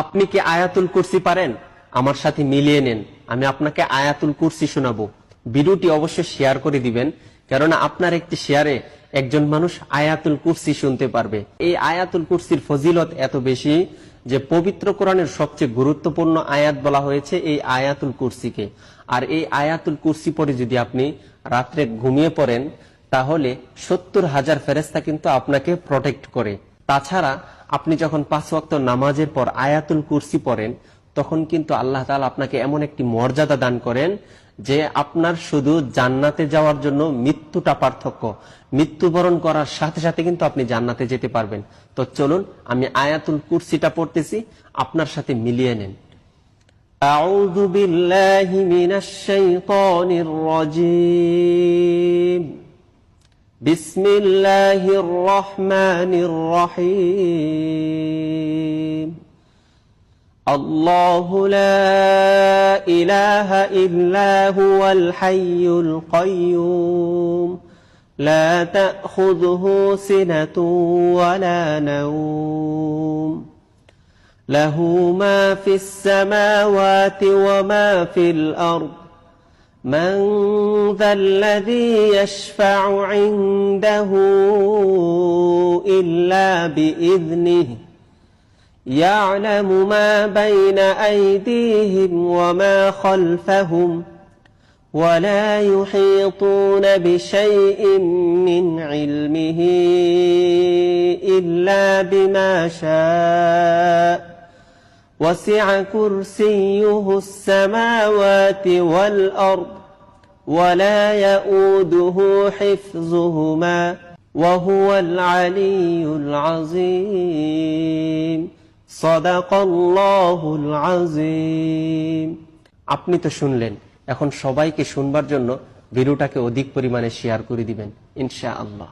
আপনি কি আয়াতুল কুরসি পারেন? আমার সাথে মিলিয়ে নেন, আমি আপনাকে আয়াতুল কুরসি শোনাবো। ভিডিওটি অবশ্যই শেয়ার করে দিবেন, কারণ আপনার একটি শেয়ারে একজন মানুষ আয়াতুল কুরসি শুনতে পারবে। এই আয়াতুল কুরসির ফজিলত এত বেশি যে পবিত্র কোরআনের সবচেয়ে গুরুত্বপূর্ণ আয়াত বলা হয়েছে এই আয়াতুল কুরসিকে। আর এই আয়াতুল কুরসি পরে যদি আপনি রাত্রে ঘুমিয়ে পড়েন, তাহলে 70,000 ফেরেশতা কিন্তু আপনাকে প্রটেক্ট করে। তাছাড়া আপনি যখন 5 ওয়াক্ত নামাজের পর আয়াতুল কুরসি পড়েন, তখন কিন্তু আল্লাহ তাআলা আপনাকে এমন একটি মর্যাদা দান করেন যে আপনার শুধু জান্নাতে যাওয়ার জন্য মৃত্যুটা পার্থক্য। মৃত্যুবরণ করার সাথে সাথে কিন্তু আপনি জান্নাতে যেতে পারবেন। তো চলুন আমি আয়াতুল কুরসিটা পড়তেছি, আপনার সাথে মিলিয়ে নেন। আউযু বিল্লাহি মিনাশ শাইতানির রাজীম। বিসমিল্লাহির রহমানির রহিম। আল্লাহু লা ইলাহা ইল্লা হুয়াল হাইয়ুল কাইয়্যুম লা তাখুযুহু সিনাতুন ওয়ালা নাওম লাহু মা ফিস সামাওয়াতি ওয়া মা ফিল আরদ من ذا الذي يشفع عنده إلا بإذنه يعلم ما بين أيديهم وما خلفهم ولا يحيطون بشيء من علمه إلا بما شاء وسع كرسيه السماوات والأرض ولا يؤوده حفظهما وهو العلي العظيم صدق الله العظيم। আপনি তো শুনলেন, এখন সবাইকে শুনবার জন্য ভিডিওটাকে অধিক পরিমাণে শেয়ার করে দিবেন ইনশাআল্লাহ।